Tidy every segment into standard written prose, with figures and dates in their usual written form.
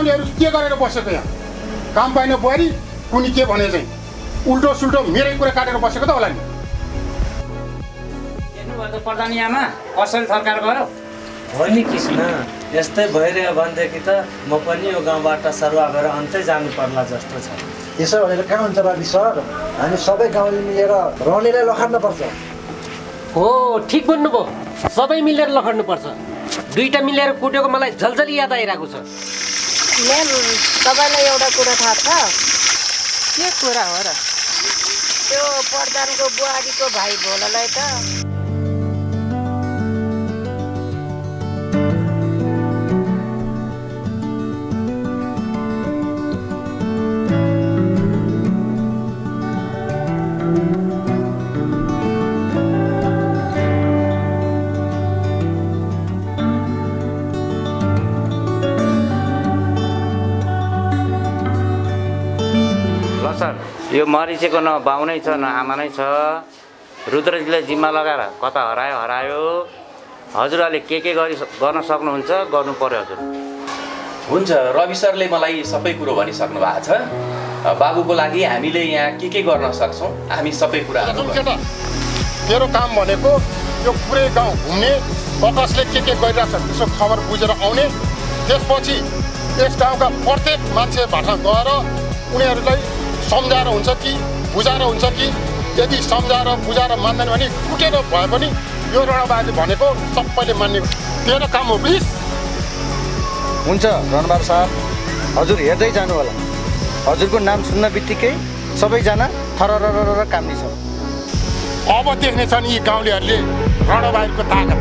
गाउँलेहरू के गरेर बसेको यहाँ काम पाइन बुहारी कुनी के भने चाहिँ उल्टो सुल्टो मेरै कुरा काटेर बसेको त होला नि हेर्नुभयो त प्रधानी आमा कसरी सरकार गयो हो नि कृष्ण यस्तै भइरह्यो भनेदेखि त म पनि यो गाउँबाट सरुवा भएर अन्तै जानु पर्ला जस्तो छ यसो भनेर कहाँ हुन्छ रवि सर हामी सबै गाउँले मिलेर रहनेलाई लखड्नुपर्छ हो ठिक भन्नुभयो सबै मिलेर लखड्नुपर्छ दुईटा मिलेर कुटेको मलाई झलझली याद आइरहेको छ म्याम तपाईँलाई एउटा कुरा थाहा छ के कुरा हो र त्यो प्रधानको बुहारीको भाइ भोलालाई त यो मरिचेको न बाउ नै छ न आमा नै छ रुद्रजीले जिम्मा लगाएर कता हरायो हजुरले के गर्न सक्नुहुन्छ गर्नु पर्यो हजुर हुन्छ रवि सरले मलाई सबै कुरो भनिसक्नु भएको छ बाबुको लागि हामीले यहाँ के गर्न सक्छौँ हामी सबै कुरा मेरो काम भनेको यो पुरै गाउँ घुम्ने कसले के गरिरहेछ त्यसो खबर बुझेर आउने त्यसपछि यस गाउँका प्रत्येक मान्छेबाट गएर उनीहरूलाई सम्झाएर हुन्छ कि बुझाएर हुन्छ कि यदि सम्झाएर बुझाएर मान्दैन भने कुटेर भए पनि यो रणबहादुर भनेको सबैले मान्ने तेरो काम हो प्लिज हुन्छ रणबहादुर साहब हजुर हेर्दै जानु होला हजुरको नाम सुन्न बित्तिकै सबैजना थररर काम्ने छ अब देख्नेछन् यी गाउँलेहरूले रणबहादुरको ताकत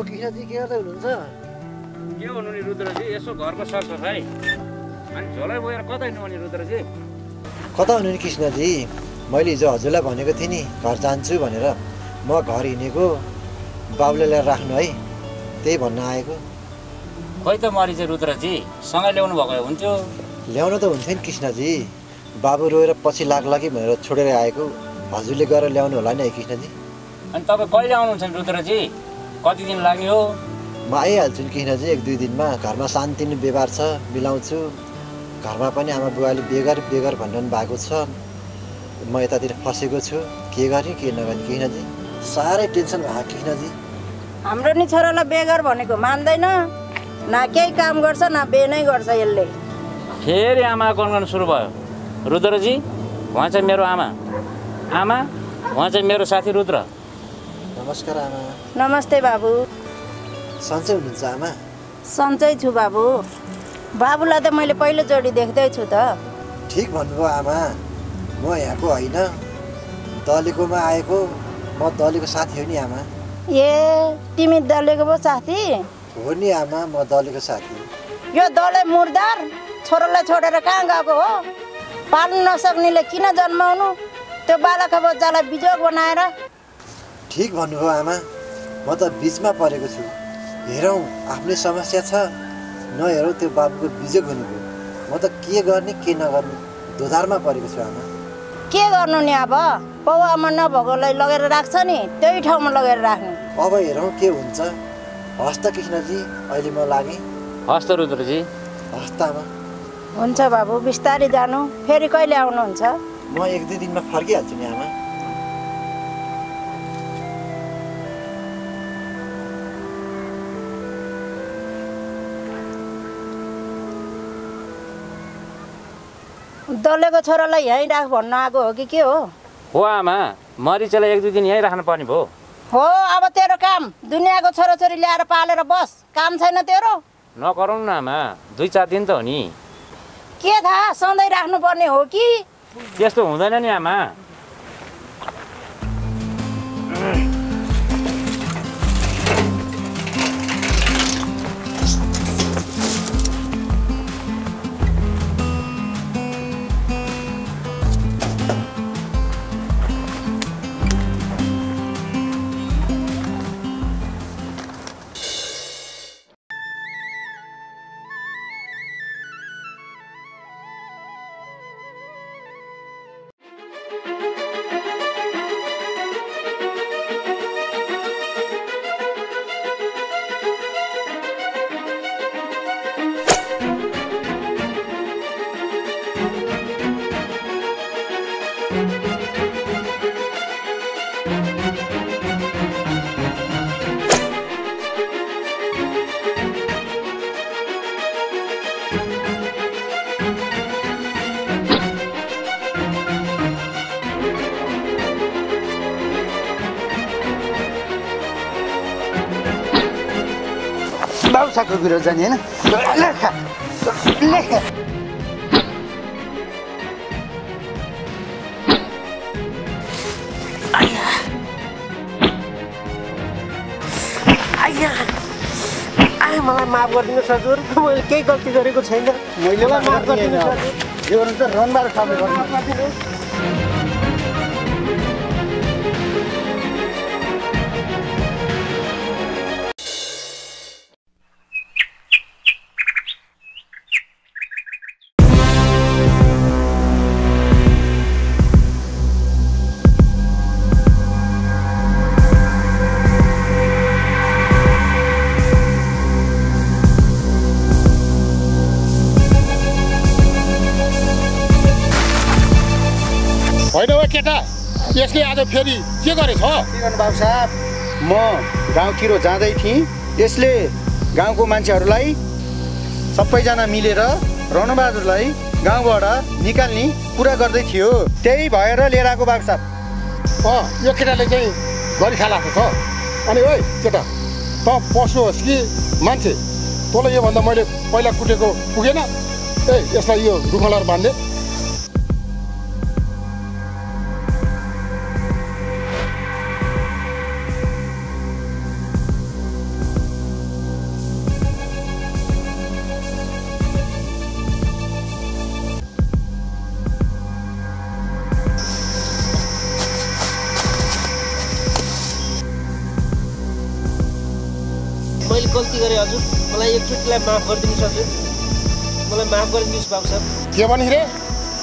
कृष्णजी के गर्दै हुनुहुन्छ के हुनु नि रुद्रजी यसो घरको सरसफाइ अनि झोलै बोकेर कता हिँड्नु भने रुद्रजी कता हुनु नि कृष्णजी मैले हिजो हजुरलाई भनेको थिएँ नि घर जान्छु भनेर म घर हिँडेको बाबुले ल्याएर राख्नु है त्यही भन्न आएको खोइ त मरिचे रुद्रजी सँगै ल्याउनु भएको हुन्थ्यो ल्याउन त हुन्थ्यो नि कृष्णजी बाबु रोएर पछि लाग्ला कि भनेर छोडेर आएको हजुरले गएर ल्याउनु होला नि है कृष्णजी अनि तपाईँ कहिले आउनुहुन्छ नि रुद्रजी कति दिन लाग्ने हो म आइहाल्छु नि कृष्णजी 1-2 दिनमा घरमा शान्ति नै व्यवहार छ मिलाउँछु घरमा पनि आमा बुवाले बेगर भनिरहनु भएको छ म यतातिर फसेको छु के गर्ने के नगर्ने कृष्णजी साह्रै टेन्सन भएको कृष्णजी हाम्रो नि छोरालाई बेगर भनेको मान्दैन न केही काम गर्छ न बेनै गर्छ यसले फेरि आमा गनगन सुरु भयो रुद्रजी उहाँ चाहिँ मेरो आमा उहाँ चाहिँ मेरो साथी रुद्र नमस्कार आमा नमस्ते बाबु सन्चै हुनुहुन्छ आमा सन्चै छु बाबु बाबुलाई त मैले पहिलोचोटि देख्दैछु त ठिक भन्नुभयो आमा म यहाँको होइन दलेकोमा आएको म दलेको साथी हो नि आमा ए तिमी दलेको पो साथी हो नि आमा म दलेको साथी यो दले मुर्दार छोरालाई छोडेर कहाँ गएको हो पाल्नु नसक्नेले किन जन्माउनु त्यो बालक बच्चालाई बिजोग बनाएर ठिक भन्नुभयो आमा म त बिचमा परेको छु हेरौँ आफ्नै समस्या छ नहेरौँ त्यो बाबुको बिजोग हुनुभयो म त के गर्ने के नगर्ने दोधारमा परेको छु आमा के गर्नु नि अब पौवामा नभएकोलाई लगेर राख्छ नि त्यही ठाउँमा लगेर राख्नु। अब हेरौँ के हुन्छ। हस् त कृष्णजी, अहिले म लागेँ। हस् त रुद्रजी। हस् त आमा। हुन्छ बाबु, बिस्तारै जानु। फेरि कहिले आउनुहुन्छ? म 1-2 दिनमा फर्किहाल्छु नि आमा। दलेको छोरालाई यहीँ राख भन्न आएको हो कि के हो? हो आमा, मरिचलाई 1-2 दिन यहीँ राख्नु पर्ने भयो। हो, अब तेरो काम दुनियाँको छोराछोरी ल्याएर पालेर बस, काम छैन तेरो? नगरौँ न आमा, 2-4 दिन त हो नि। के थाहा, सधैँ राख्नुपर्ने हो कि? त्यस्तो हुँदैन नि आमा। बाउसाको कुरो जाने होइन। मलाई माफ गरिदिनुहोस् हजुर, मैले केही गल्ती गरेको छैन। मैले माफ गरिदिनुहोस् हजुर। यो गर्नु त रनबार खाने गर्नु। होइन हो केटा, यसले आज फेरि के गरेछ? के गर्नु बाबु साहब, म गाउँतिर जाँदै थिएँ। यसले गाउँको मान्छेहरूलाई सबैजना मिलेर रणबहादुरलाई गाउँबाट निकाल्ने कुरा गर्दै थियो। त्यही भएर लिएर आएको बाबु साहब। यो केटाले चाहिँ गरी खालाएको छ। अनि ओइ केटा, त पशु होस् कि मान्छे? तँलाई योभन्दा मैले पहिला कुटेको पुगेन? यसलाई यो रुखलार बाँध्ने। मैले गल्ती गरेँ हजुर, मलाई एकचोटिलाई माफ गरिदिनुहोस् हजुर, मलाई माफ गरिदिनुहोस् बाबु साहब। के भने रे,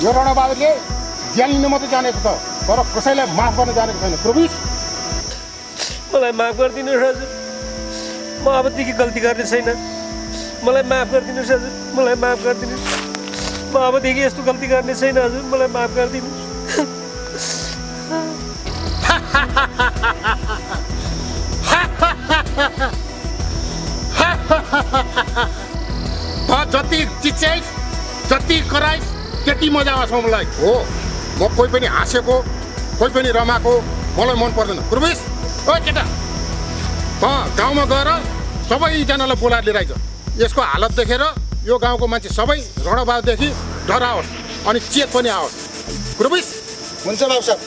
यो रणबहादुरले ज्यान लिनु मात्रै जानेको छ, तर कसैलाई माफ गर्न जानेको छैन। प्रवेश, मलाई माफ गरिदिनुहोस् हजुर, म अबदेखि गल्ती गर्ने छैन। मलाई माफ गरिदिनुहोस् हजुर, मलाई माफ गरिदिनुहोस्। म अबदेखि यस्तो गल्ती गर्ने छैन हजुर, मलाई माफ गरिदिनुहोस्। जति चिच्याइस्, जति कराइस्, त्यति मजा आउँछ मलाई। हो, म कोही पनि हाँसेको, कोही पनि रमाएको मलाई मन पर्दैन। प्रवेश, ओ केटा, गाउँमा गएर सबैजनालाई बोलाएर लिएर आइज। यसको हालत देखेर यो गाउँको मान्छे सबै रणबहादुरदेखि डराओस् अनि चेत पनि आओस्। प्रवेश, हुन्छ बाबु साहब।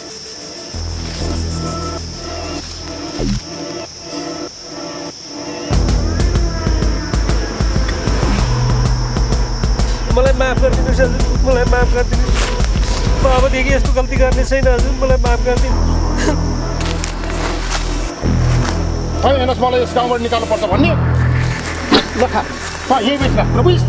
मलाई माफ गरिदिनुहोस् हजुर, मलाई माफ गरिदिनुहोस्। म अबदेखि यस्तो गल्ती गर्ने छैन हजुर, मलाई माफ गरिदिनुहोस्। खै हेर्नुहोस्, मलाई यस गाउँबाट निकाल्नुपर्छ भन्ने ल खा यही बेच्दा। प्रवेश,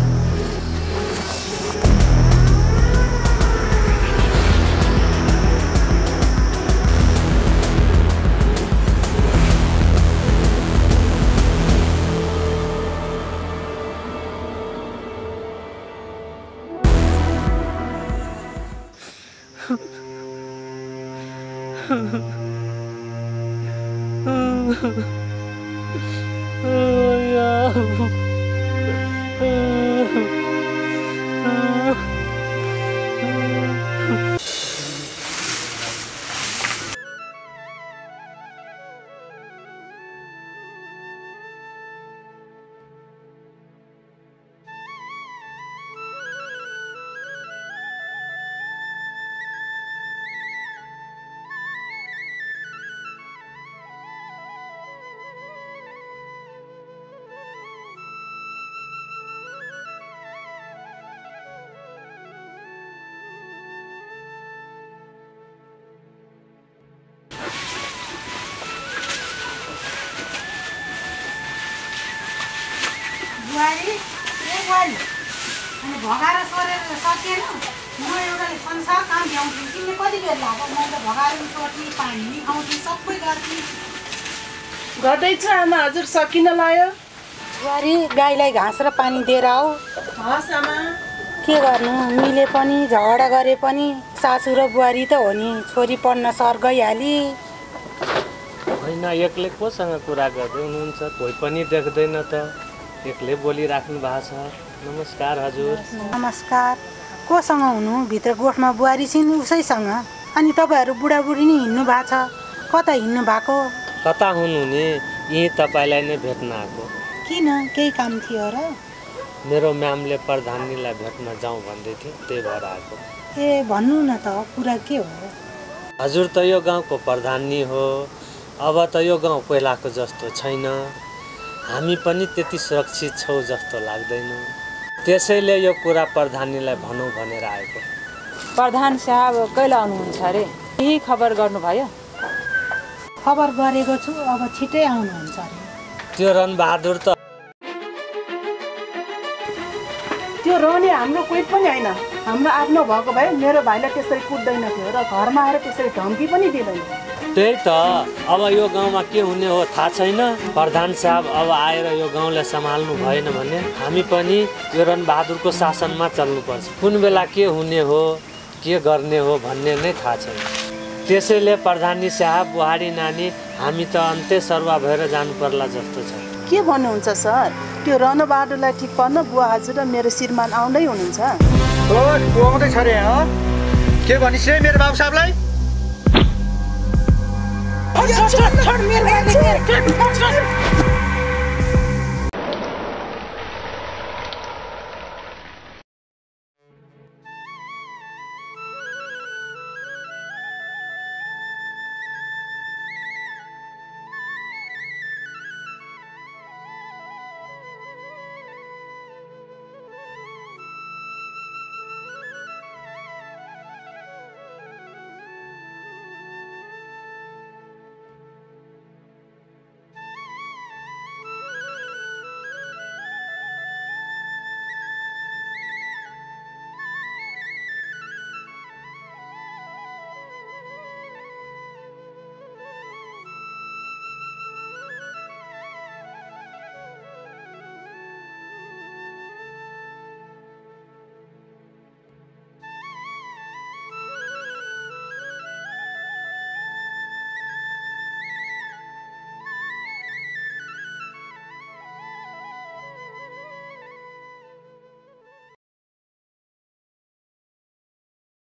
बुहारी ए बुहारी अनि भगाएर सोरेर सकेन म एउटाले संसार काम भ्याउँछु तिमीले कति बेर लाग्यो म त भगाएर सोर्ने पानी नि खाउँछु सबै गर्छु गर्दैछु आमा हजुर सकिन लाग्यो बुहारी गाईलाई घाँस र पानी दिएर आऊ हस् आमा के गर्नु मिले पनि झगडा गरे पनि सासू र बुहारी त हो नि छोरी पढ्न सर गइहाली होइन एक्लै कोसँग कुरा गर्दै हुनुहुन्छ कोही पनि देख्दैन त एक्लै बोलिराख्नु भएको छ नमस्कार हजुर नमस्कार कोसँग हुनु भित्र गोठमा बुहारी छिन् उसैसँग अनि तपाईँहरू बुढाबुढी नि हिँड्नु भएको छ कता हिँड्नु भएको कता हुनु नि यहीँ तपाईँलाई नै भेट्न आएको किन केही काम थियो र मेरो म्यामले प्रधानीलाई भेट्न जाउँ भन्दै थियो त्यही भएर आएको ए भन्नु न त कुरा के हो हजुर त यो गाउँको प्रधानी हो अब त यो गाउँ पहिलाको जस्तो छैन हामी पनि त्यति सुरक्षित छौँ जस्तो लाग्दैन त्यसैले यो कुरा प्रधानीलाई भनौँ भनेर आएको प्रधान साहब कहिले आउनुहुन्छ अरे यही खबर गर्नुभयो खबर गरेको छु अब छिटै आउनुहुन्छ अरे त्यो रणबहादुर त त्यो रहने हाम्रो कोही पनि होइन हाम्रो आफ्नो भएको भए मेरो भाइलाई त्यसरी कुट्दैन थियो र घरमा आएर त्यसरी धम्की पनि दिँदैन त्यही त अब यो गाउँमा के हुने हो थाहा छैन प्रधान साहब अब आएर यो गाउँलाई सम्हाल्नु भएन भने हामी पनि यो रणबहादुरको शासनमा चल्नुपर्छ कुन बेला के हुने हो के गर्ने हो भन्ने नै थाहा छैन त्यसैले प्रधानी साहब बुहारी नानी हामी त अन्त्य सरुवा भएर जानु पर्ला जस्तो छ के भन्नुहुन्छ सर त्यो रणबहादुरलाई ठिक पार्न बुवा हजुर र मेरो श्रीमान आउँदै हुनुहुन्छ ओ आउँदैछ अरे के भनिस् रे मेरो बाबु साहबलाई